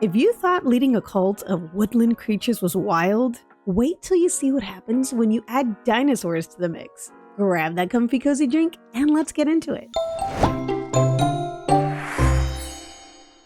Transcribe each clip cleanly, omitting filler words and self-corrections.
If you thought leading a cult of woodland creatures was wild, wait till you see what happens when you add dinosaurs to the mix. Grab that comfy cozy drink and let's get into it.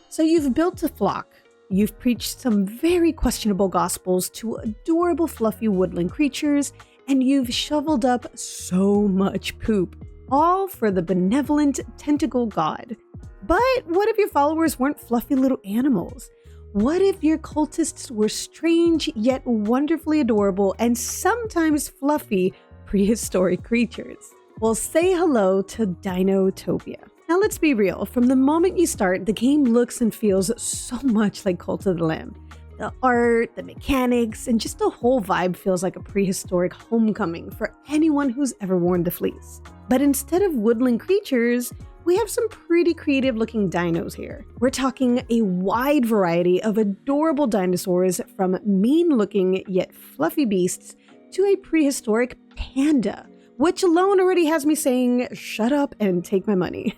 So you've built a flock, you've preached some very questionable gospels to adorable fluffy woodland creatures, and you've shoveled up so much poop, all for the benevolent tentacle god. But what if your followers weren't fluffy little animals? What if your cultists were strange yet wonderfully adorable and sometimes fluffy prehistoric creatures? Well, say hello to Dinotopia. Now let's be real, from the moment you start, the game looks and feels so much like Cult of the Lamb. The art, the mechanics, and just the whole vibe feels like a prehistoric homecoming for anyone who's ever worn the fleece. But instead of woodland creatures, we have some pretty creative looking dinos here. We're talking a wide variety of adorable dinosaurs, from mean looking yet fluffy beasts to a prehistoric panda, which alone already has me saying, shut up and take my money.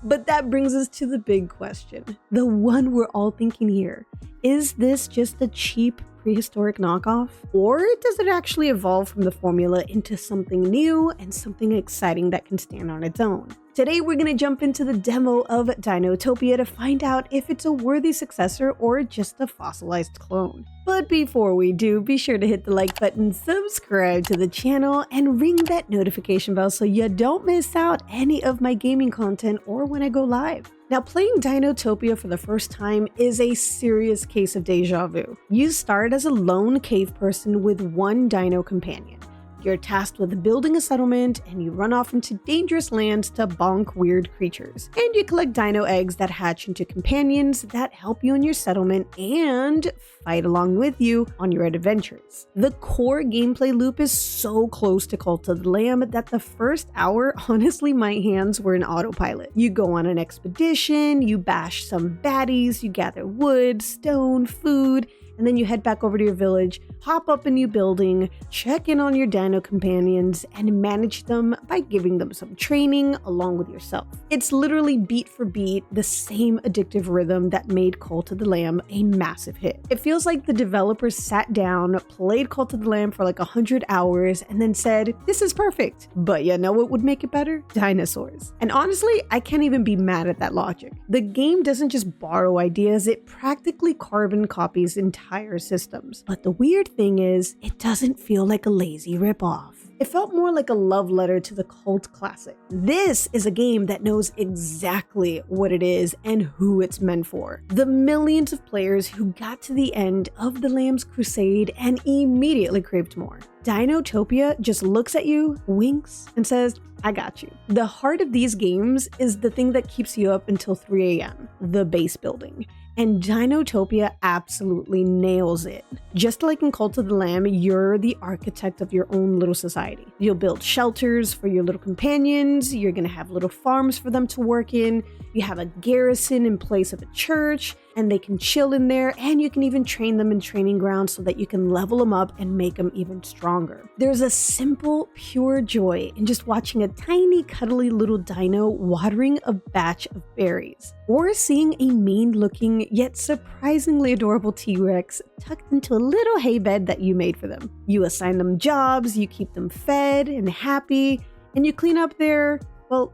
But that brings us to the big question, the one we're all thinking here. Is this just a cheap prehistoric knockoff? Or does it actually evolve from the formula into something new and something exciting that can stand on its own? Today we're going to jump into the demo of Dinotopia to find out if it's a worthy successor or just a fossilized clone. But before we do, be sure to hit the like button, subscribe to the channel, and ring that notification bell so you don't miss out any of my gaming content or when I go live. Now, playing Dinotopia for the first time is a serious case of deja vu. You start as a lone cave person with one dino companion. You're tasked with building a settlement, and you run off into dangerous lands to bonk weird creatures. And you collect dino eggs that hatch into companions that help you in your settlement and fight along with you on your adventures. The core gameplay loop is so close to Cult of the Lamb that the first hour, honestly, my hands were in autopilot. You go on an expedition, you bash some baddies, you gather wood, stone, food, and then you head back over to your village, hop up a new building, check in on your dino companions, and manage them by giving them some training along with yourself. It's literally beat for beat the same addictive rhythm that made Cult of the Lamb a massive hit. It feels like the developers sat down, played Cult of the Lamb for like 100 hours, and then said, this is perfect. But you know what would make it better? Dinosaurs. And honestly, I can't even be mad at that logic. The game doesn't just borrow ideas, it practically carbon copies entire systems. But the weird thing is, it doesn't feel like a lazy ripoff. It felt more like a love letter to the cult classic. This is a game that knows exactly what it is and who it's meant for. The millions of players who got to the end of the Lamb's Crusade and immediately craved more. Dinotopia just looks at you, winks, and says, I got you. The heart of these games is the thing that keeps you up until 3 a.m., the base building. And Dinotopia absolutely nails it. Just like in Cult of the Lamb, you're the architect of your own little society. You'll build shelters for your little companions, you're gonna have little farms for them to work in, you have a garrison in place of a church, and they can chill in there, and you can even train them in training grounds so that you can level them up and make them even stronger. There's a simple, pure joy in just watching a tiny, cuddly little dino watering a batch of berries, or seeing a mean-looking yet surprisingly adorable T-Rex tucked into a little hay bed that you made for them. You assign them jobs, you keep them fed and happy, and you clean up their, well,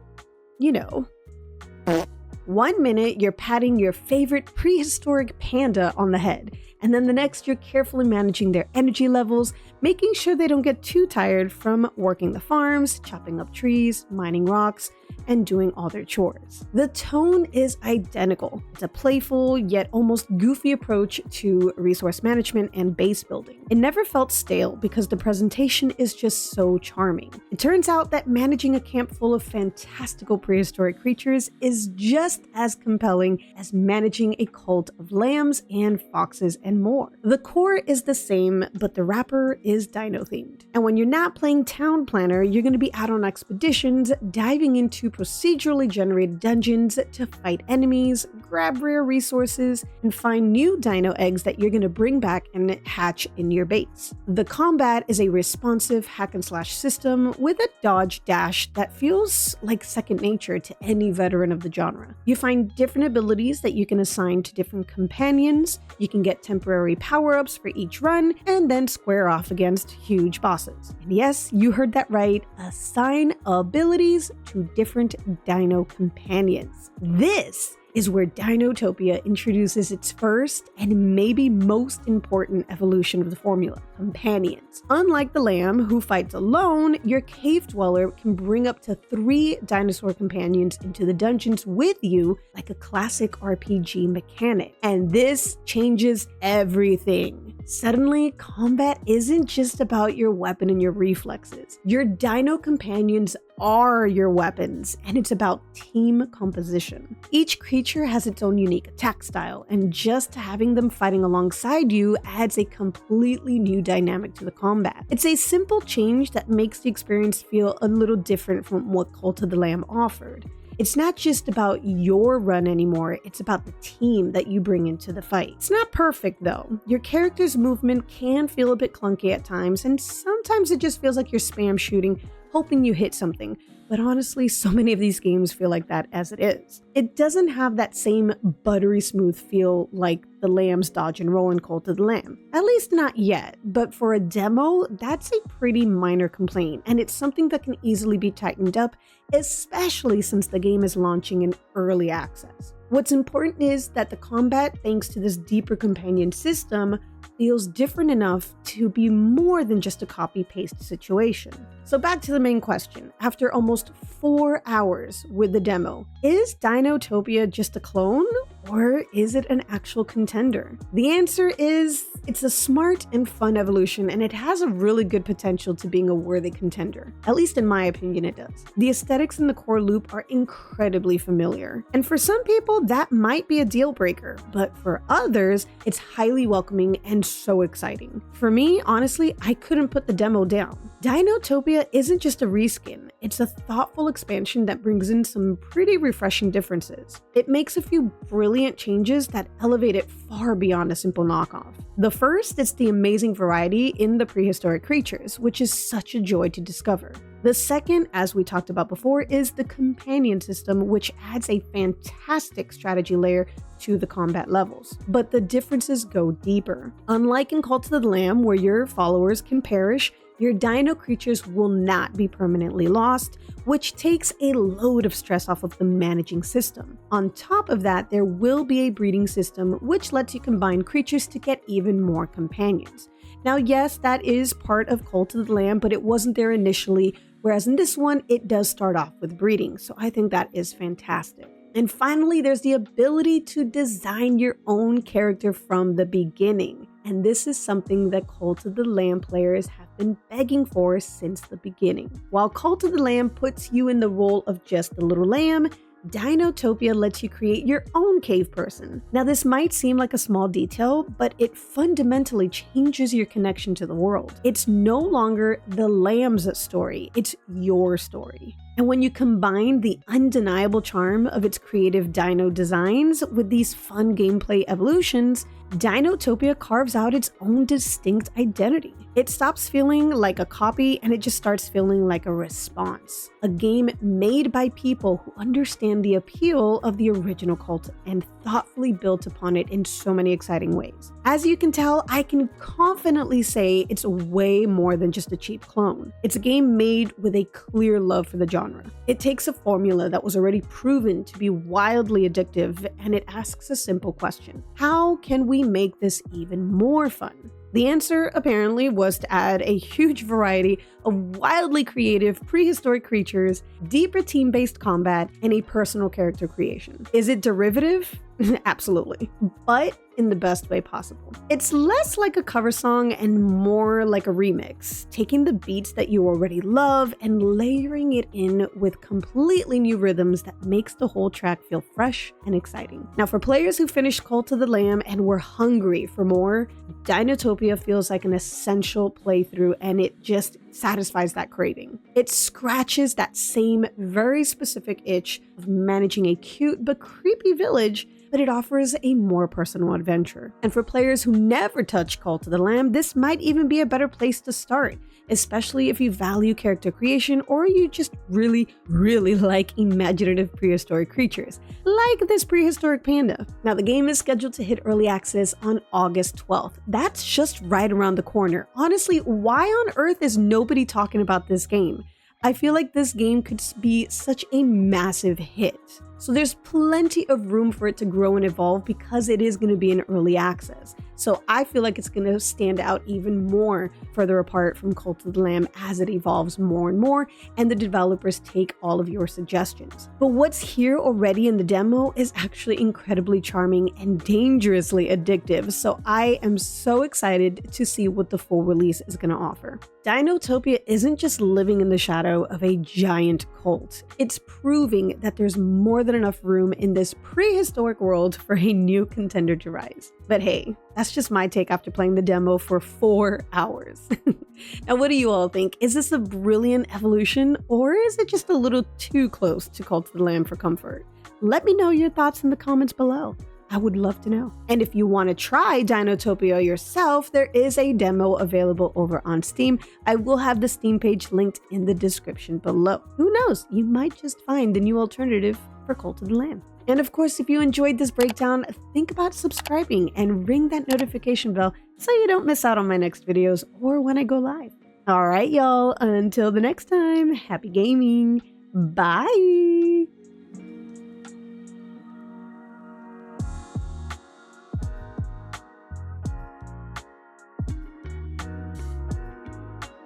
you know. 1 minute, you're patting your favorite prehistoric panda on the head, and then the next, you're carefully managing their energy levels, making sure they don't get too tired from working the farms, chopping up trees, mining rocks, and doing all their chores. The tone is identical. It's a playful yet almost goofy approach to resource management and base building. It never felt stale because the presentation is just so charming. It turns out that managing a camp full of fantastical prehistoric creatures is just as compelling as managing a cult of lambs and foxes and more. The core is the same, but the wrapper is dino themed. And when you're not playing town planner, you're going to be out on expeditions, diving into into procedurally generated dungeons to fight enemies, grab rare resources, and find new dino eggs that you're going to bring back and hatch in your base. The combat is a responsive hack-and-slash system with a dodge dash that feels like second nature to any veteran of the genre. You find different abilities that you can assign to different companions, you can get temporary power-ups for each run, and then square off against huge bosses. And yes, you heard that right, assign abilities to different dino companions. This is where Dinotopia introduces its first and maybe most important evolution of the formula, companions. Unlike the lamb, who fights alone, your cave dweller can bring up to 3 dinosaur companions into the dungeons with you like a classic RPG mechanic. And this changes everything. Suddenly, combat isn't just about your weapon and your reflexes. Your dino companions are your weapons, and it's about team composition. Each creature has its own unique attack style, and just having them fighting alongside you adds a completely new dynamic to the combat. It's a simple change that makes the experience feel a little different from what Cult of the Lamb offered. It's not just about your run anymore, it's about the team that you bring into the fight. It's not perfect though. Your character's movement can feel a bit clunky at times, and sometimes it just feels like you're spam shooting, hoping you hit something. But honestly, so many of these games feel like that as it is. It doesn't have that same buttery smooth feel like the Lamb's dodge and roll in Cult of the Lamb. At least not yet, but for a demo, that's a pretty minor complaint, and it's something that can easily be tightened up, especially since the game is launching in early access. What's important is that the combat, thanks to this deeper companion system, feels different enough to be more than just a copy-paste situation. So back to the main question. After almost 4 hours with the demo, is Dinotopia just a clone, or is it an actual contender? The answer is, it's a smart and fun evolution, and it has a really good potential to being a worthy contender. At least in my opinion, it does. The aesthetics in the core loop are incredibly familiar, and for some people, that might be a deal breaker, but for others, it's highly welcoming and so exciting. For me, honestly, I couldn't put the demo down. Dinotopia isn't just a reskin, it's a thoughtful expansion that brings in some pretty refreshing differences. It makes a few brilliant changes that elevate it far beyond a simple knockoff. The first is the amazing variety in the prehistoric creatures, which is such a joy to discover. The second, as we talked about before, is the companion system, which adds a fantastic strategy layer to the combat levels. But the differences go deeper. Unlike in Cult of the Lamb, where your followers can perish, your dino creatures will not be permanently lost, which takes a load of stress off of the managing system. On top of that, there will be a breeding system which lets you combine creatures to get even more companions. Now, yes, that is part of Cult of the Lamb, but it wasn't there initially, whereas in this one, it does start off with breeding, so I think that is fantastic. And finally, there's the ability to design your own character from the beginning. And this is something that Cult of the Lamb players have been begging for since the beginning. While Cult of the Lamb puts you in the role of just the little lamb, Dinotopia lets you create your own cave person. Now, this might seem like a small detail, but it fundamentally changes your connection to the world. It's no longer the lamb's story, it's your story. And when you combine the undeniable charm of its creative dino designs with these fun gameplay evolutions, Dinotopia carves out its own distinct identity. It stops feeling like a copy and it just starts feeling like a response. A game made by people who understand the appeal of the original Cult and thoughtfully built upon it in so many exciting ways. As you can tell, I can confidently say it's way more than just a cheap clone. It's a game made with a clear love for the genre. It takes a formula that was already proven to be wildly addictive, and it asks a simple question: how can we make this even more fun? The answer, apparently, was to add a huge variety of wildly creative prehistoric creatures, deeper team-based combat, and a personal character creation. Is it derivative? Absolutely. But in the best way possible. It's less like a cover song and more like a remix, taking the beats that you already love and layering it in with completely new rhythms that makes the whole track feel fresh and exciting. Now, for players who finished Cult of the Lamb and were hungry for more, Dinotopia feels like an essential playthrough, and it just satisfies that craving. It scratches that same very specific itch of managing a cute but creepy village, but it offers a more personal adventure. And for players who never touched Cult of the Lamb, this might even be a better place to start, especially if you value character creation or you just really like imaginative prehistoric creatures, like this prehistoric panda. Now, the game is scheduled to hit early access on August 12th. That's just right around the corner. Honestly, why on earth is nobody talking about this game? I feel like this game could be such a massive hit. So there's plenty of room for it to grow and evolve because it is going to be in early access. So I feel like it's going to stand out even more further apart from Cult of the Lamb as it evolves more and more and the developers take all of your suggestions. But what's here already in the demo is actually incredibly charming and dangerously addictive. So I am so excited to see what the full release is going to offer. Dinotopia isn't just living in the shadow of a giant cult. It's proving that there's more than enough room in this prehistoric world for a new contender to rise. But hey, that's just my take after playing the demo for 4 hours. Now, what do you all think? Is this a brilliant evolution, or is it just a little too close to Cult of the Lamb for comfort? Let me know your thoughts in the comments below. I would love to know. And if you want to try Dinotopia yourself, there is a demo available over on Steam. I will have the Steam page linked in the description below. Who knows? You might just find the new alternative for Cult of the Lamb. And of course, if you enjoyed this breakdown, think about subscribing and ring that notification bell so you don't miss out on my next videos or when I go live. All right, y'all, until the next time, happy gaming. Bye.